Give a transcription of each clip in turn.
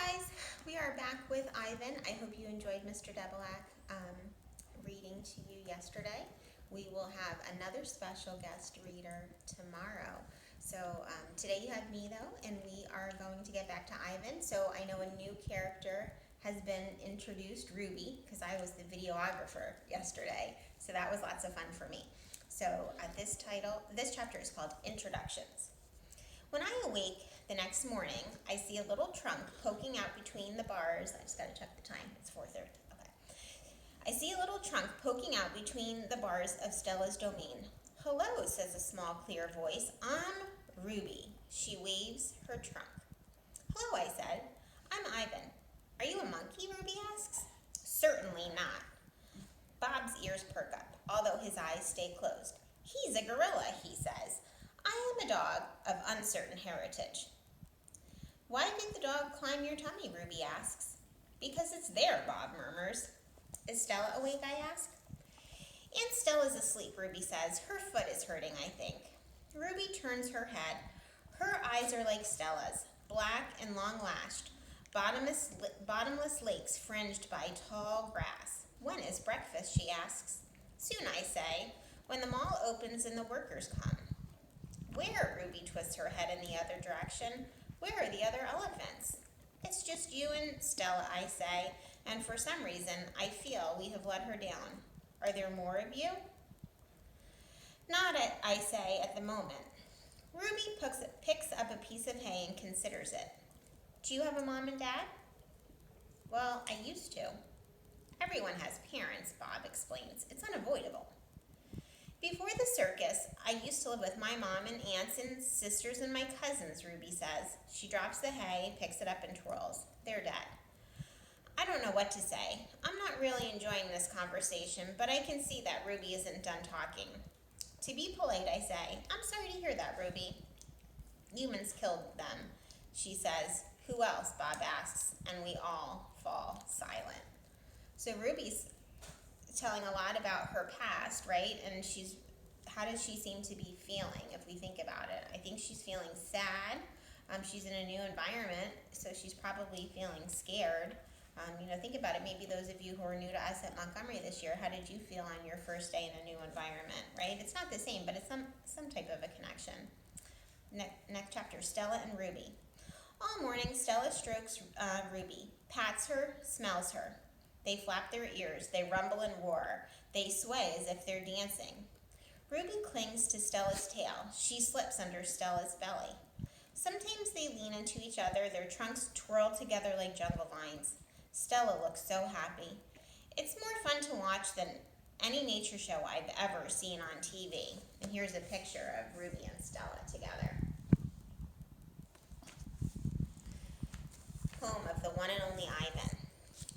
guys, we are back with Ivan. I hope you enjoyed Mr. Debelak reading to you yesterday. We will have another special guest reader tomorrow. So today you have me though, and we are going to get back to Ivan. So I know a new character has been introduced, Ruby, because I was the videographer yesterday. So that was lots of fun for me. So this chapter is called Introductions. When I awake the next morning, I see a little trunk poking out between the bars. I just got to check the time. It's 4:30. Okay. I see a little trunk poking out between the bars of Stella's domain. "Hello," says a small, clear voice. "I'm Ruby." She waves her trunk. "Hello," I said. "I'm Ivan." "Are you a monkey?" Ruby asks. "Certainly not." Bob's ears perk up, although his eyes stay closed. "He's a gorilla," he says. "I am a dog of uncertain heritage." "Why did the dog climb your tummy?" Ruby asks. "Because it's there," Bob murmurs. "Is Stella awake?" I ask. "Aunt Stella's asleep," Ruby says. "Her foot is hurting, I think." Ruby turns her head. Her eyes are like Stella's, black and long-lashed, bottomless lakes fringed by tall grass. "When is breakfast?" she asks. "Soon," I say, "when the mall opens and the workers come." "Where?" Ruby twists her head in the other direction. "Where are the other elephants?" "It's just you and Stella," I say, and for some reason I feel we have let her down. "Are there more of you?" "Not it," I say, "at the moment." Ruby picks up a piece of hay and considers it. "Do you have a mom and dad?" "Well, I used to." "Everyone has parents," Bob explains. "It's unavoidable." "Before the circus, I used to live with my mom and aunts and sisters and my cousins," Ruby says. She drops the hay, picks it up and twirls. "They're dead." I don't know what to say. I'm not really enjoying this conversation, but I can see that Ruby isn't done talking. To be polite, I say, "I'm sorry to hear that, Ruby." "Humans killed them," she says. "Who else?" Bob asks, and we all fall silent. So Ruby's telling a lot about her past, right? And how does she seem to be feeling if we think about it? I think she's feeling sad. She's in a new environment, so she's probably feeling scared. Think about it. Maybe those of you who are new to us at Montgomery this year, how did you feel on your first day in a new environment, right? It's not the same, but it's some type of a connection. Next chapter, Stella and Ruby. All morning, Stella strokes Ruby, pats her, smells her. They flap their ears, they rumble and roar. They sway as if they're dancing. Ruby clings to Stella's tail. She slips under Stella's belly. Sometimes they lean into each other, their trunks twirl together like jungle vines. Stella looks so happy. It's more fun to watch than any nature show I've ever seen on TV. And here's a picture of Ruby and Stella together. Home of the one and only Ivan.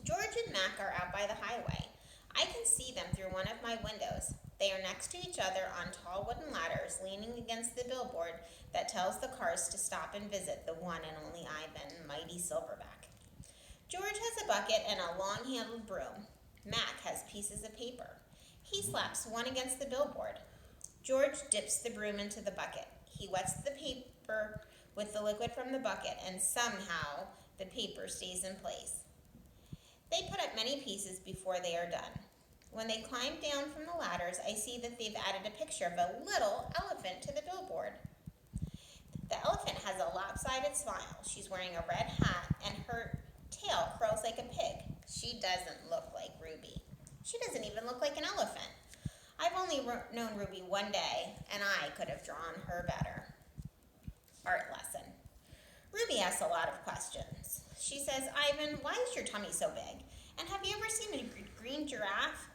George and Mac are out by the highway. I can see them through one of my windows. They are next to each other on tall wooden ladders, leaning against the billboard that tells the cars to stop and visit the one and only Ivan, mighty Silverback. George has a bucket and a long-handled broom. Mac has pieces of paper. He slaps one against the billboard. George dips the broom into the bucket. He wets the paper with the liquid from the bucket, and somehow the paper stays in place. They put up many pieces before they are done. When they climb down from the ladders, I see that they've added a picture of a little elephant to the billboard. The elephant has a lopsided smile. She's wearing a red hat, and her tail curls like a pig. She doesn't look like Ruby. She doesn't even look like an elephant. I've only known Ruby one day, and I could have drawn her better. Art lesson. Ruby asks a lot of questions. She says, "Ivan, why is your tummy so big? And have you ever seen a green giraffe?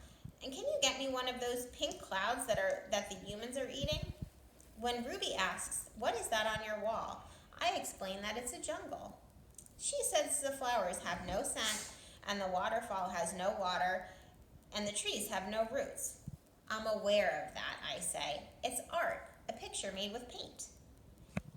And can you get me one of those pink clouds that the humans are eating?" When Ruby asks, "What is that on your wall?" I explain that it's a jungle. She says the flowers have no scent, and the waterfall has no water, and the trees have no roots. I'm aware of that, I say. It's art, a picture made with paint.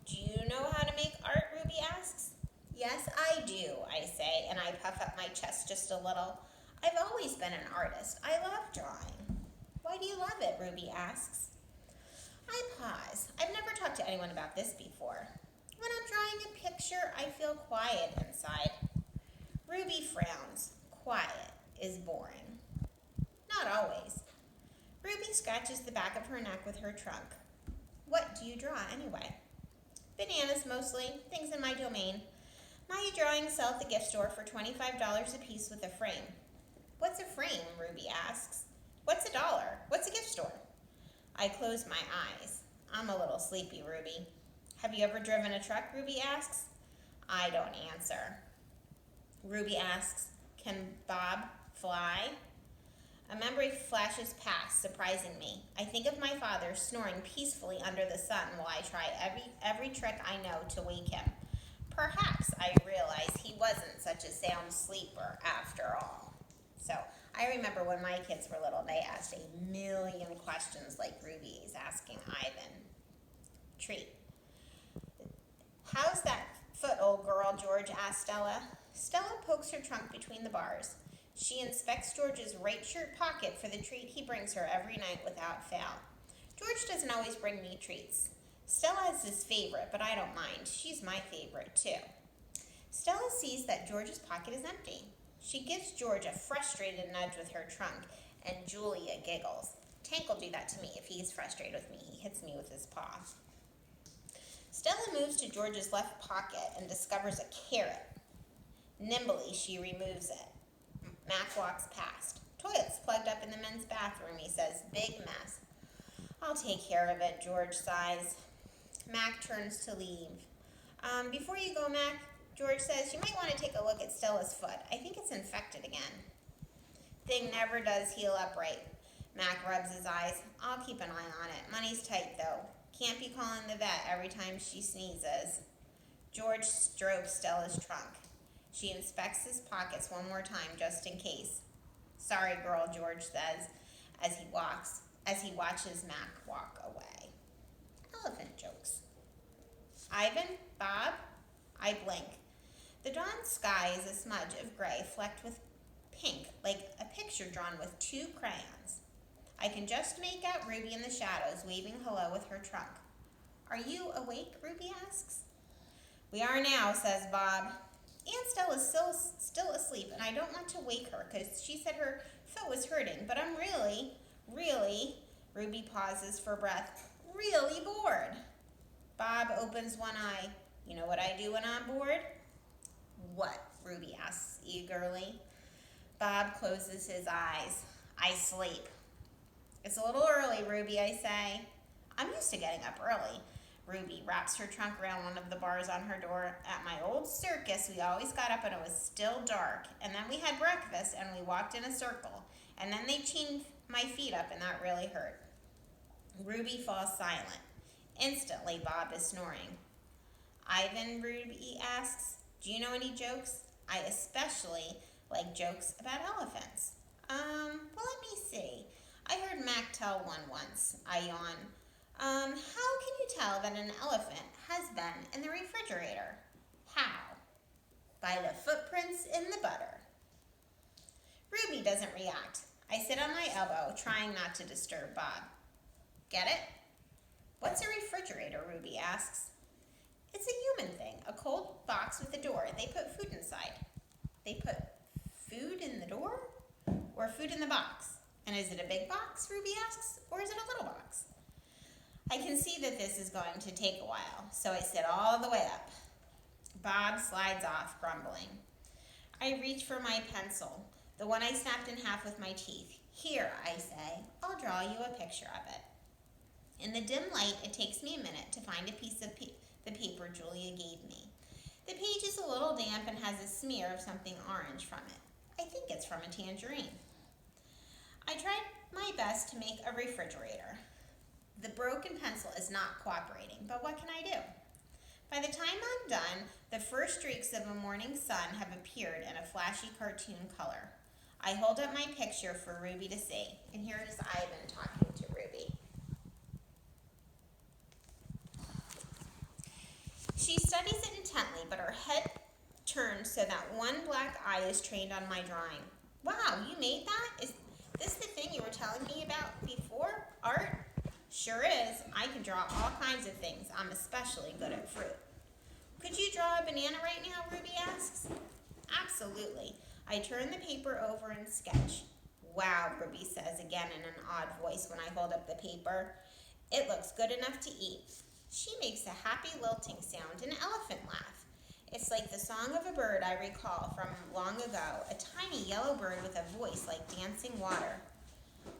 Do you know how to make art? Ruby asks. Yes, I do, I say, and I puff up my chest just a little. I've always been an artist. I love drawing. Why do you love it? Ruby asks. I pause. I've never talked to anyone about this before. When I'm drawing a picture, I feel quiet inside. Ruby frowns. Quiet is boring. Not always. Ruby scratches the back of her neck with her trunk. What do you draw anyway? Bananas mostly, things in my domain. My drawings sell at the gift store for $25 a piece with a frame. What's a frame? Ruby asks. What's $1? What's a gift store? I close my eyes. I'm a little sleepy, Ruby. Have you ever driven a truck? Ruby asks. I don't answer. Ruby asks, can Bob fly? A memory flashes past, surprising me. I think of my father snoring peacefully under the sun while I try every trick I know to wake him. Perhaps I realize he wasn't such a sound sleeper after all. So I remember when my kids were little, they asked a million questions like Ruby is asking Ivan. Treat. How's that foot, old girl? George asked Stella. Stella pokes her trunk between the bars. She inspects George's right shirt pocket for the treat he brings her every night without fail. George doesn't always bring me treats. Stella is his favorite, but I don't mind. She's my favorite, too. Stella sees that George's pocket is empty. She gives George a frustrated nudge with her trunk, and Julia giggles. Tank will do that to me if he's frustrated with me. He hits me with his paw. Stella moves to George's left pocket and discovers a carrot. Nimbly, she removes it. Mac walks past. Toilet's plugged up in the men's bathroom, he says. Big mess. I'll take care of it, George sighs. Mac turns to leave. Before you go, Mac, George says, you might want to take a look at Stella's foot. I think it's infected again. Thing never does heal up right. Mac rubs his eyes. I'll keep an eye on it. Money's tight, though. Can't be calling the vet every time she sneezes. George strokes Stella's trunk. She inspects his pockets one more time just in case. Sorry, girl, George says as he watches Mac walk away. Elephant jokes. Ivan? Bob? I blink. The dawn sky is a smudge of gray flecked with pink, like a picture drawn with 2 crayons. I can just make out Ruby in the shadows, waving hello with her trunk. Are you awake? Ruby asks. We are now, says Bob. Aunt Stella's still asleep, and I don't want to wake her because she said her foot was hurting, but I'm really, Ruby pauses for breath, really bored. Bob opens one eye. You know what I do when I'm bored? What? Ruby asks eagerly. Bob closes his eyes. I sleep. It's a little early, Ruby, I say. I'm used to getting up early. Ruby wraps her trunk around one of the bars on her door. At my old circus, we always got up when it was still dark, and then we had breakfast, and we walked in a circle, and then they chained my feet up, and that really hurt. Ruby falls silent. Instantly, Bob is snoring. Ivan, Ruby asks, do you know any jokes? I especially like jokes about elephants. Well, let me see. I heard Mac tell one once. I yawn. How can you tell that an elephant has been in the refrigerator? How? By the footprints in the butter. Ruby doesn't react. I sit on my elbow, trying not to disturb Bob. Get it? What's a refrigerator? Ruby asks. It's a human thing, a cold box with a door. They put food inside. They put food in the door? Or food in the box? And is it a big box, Ruby asks, or is it a little box? I can see that this is going to take a while, so I sit all the way up. Bob slides off, grumbling. I reach for my pencil, the one I snapped in half with my teeth. Here, I say, I'll draw you a picture of it. In the dim light, it takes me a minute to find a piece of the paper Julia gave me. The page is a little damp and has a smear of something orange from it. I think it's from a tangerine. I tried my best to make a refrigerator. The broken pencil is not cooperating, but what can I do? By the time I'm done, the first streaks of a morning sun have appeared in a flashy cartoon color. I hold up my picture for Ruby to see, and here is Ivan talking to Ruby. She studies it intently, but her head turns so that one black eye is trained on my drawing. Wow, you made that? Is this the thing you were telling me about before? Art? Sure is. I can draw all kinds of things. I'm especially good at fruit. Could you draw a banana right now? Ruby asks. Absolutely. absolutely. I turn the paper over and sketch. Wow, Ruby says again in an odd voice when I hold up the paper. It looks good enough to eat. She makes a happy lilting sound, an elephant laugh. It's like the song of a bird I recall from long ago, a tiny yellow bird with a voice like dancing water.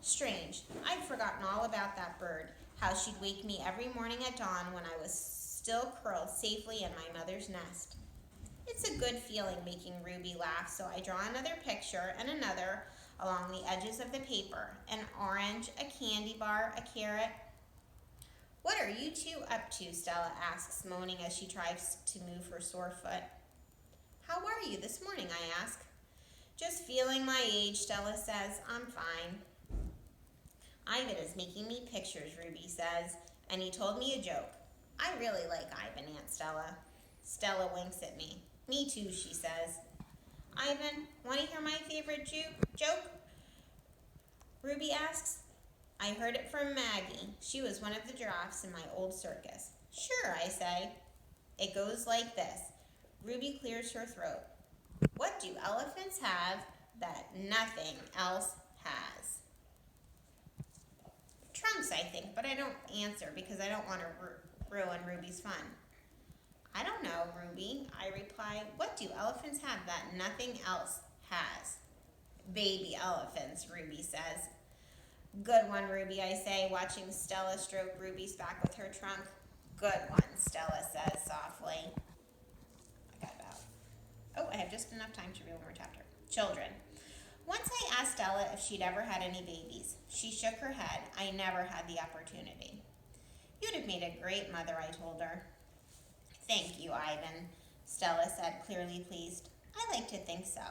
Strange, I'd forgotten all about that bird, how she'd wake me every morning at dawn when I was still curled safely in my mother's nest. It's a good feeling making Ruby laugh, so I draw another picture and another along the edges of the paper. An orange, a candy bar, a carrot. What are you two up to? Stella asks, moaning as she tries to move her sore foot. How are you this morning? I ask. Just feeling my age, Stella says. I'm fine. Ivan is making me pictures, Ruby says, and he told me a joke. I really like Ivan, Aunt Stella. Stella winks at me. Me too, she says. Ivan, want to hear my favorite joke? Ruby asks. I heard it from Maggie. She was one of the giraffes in my old circus. Sure, I say. It goes like this. Ruby clears her throat. What do elephants have that nothing else has? Trunks, I think, but I don't answer because I don't want to ruin Ruby's fun. I don't know, Ruby, I reply. What do elephants have that nothing else has? Baby elephants, Ruby says. Good one, Ruby, I say, watching Stella stroke Ruby's back with her trunk. Good one, Stella says softly. I got I have just enough time to read one more chapter. Children. Once I asked Stella if she'd ever had any babies. She shook her head. I never had the opportunity. You'd have made a great mother, I told her. Thank you, Ivan, Stella said, clearly pleased. I like to think so.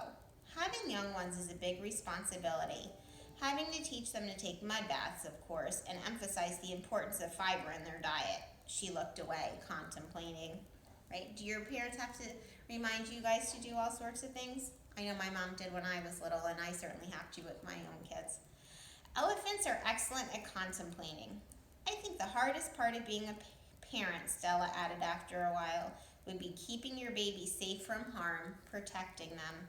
Having young ones is a big responsibility. Having to teach them to take mud baths, of course, and emphasize the importance of fiber in their diet. She looked away, contemplating. Right? Do your parents have to remind you guys to do all sorts of things? I know my mom did when I was little, and I certainly have to with my own kids. Elephants are excellent at contemplating. I think the hardest part of being a parent, Stella added after a while, would be keeping your baby safe from harm, protecting them.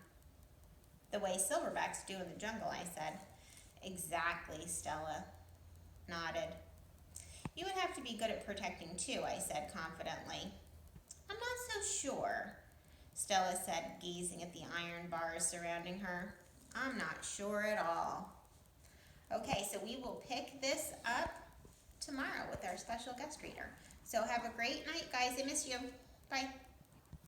The way silverbacks do in the jungle, I said. Exactly, Stella nodded. You would have to be good at protecting too, I said confidently. I'm not so sure, Stella said, gazing at the iron bars surrounding her. I'm not sure at all. Okay, so we will pick this up tomorrow with our special guest reader. So have a great night, guys. I miss you. Bye.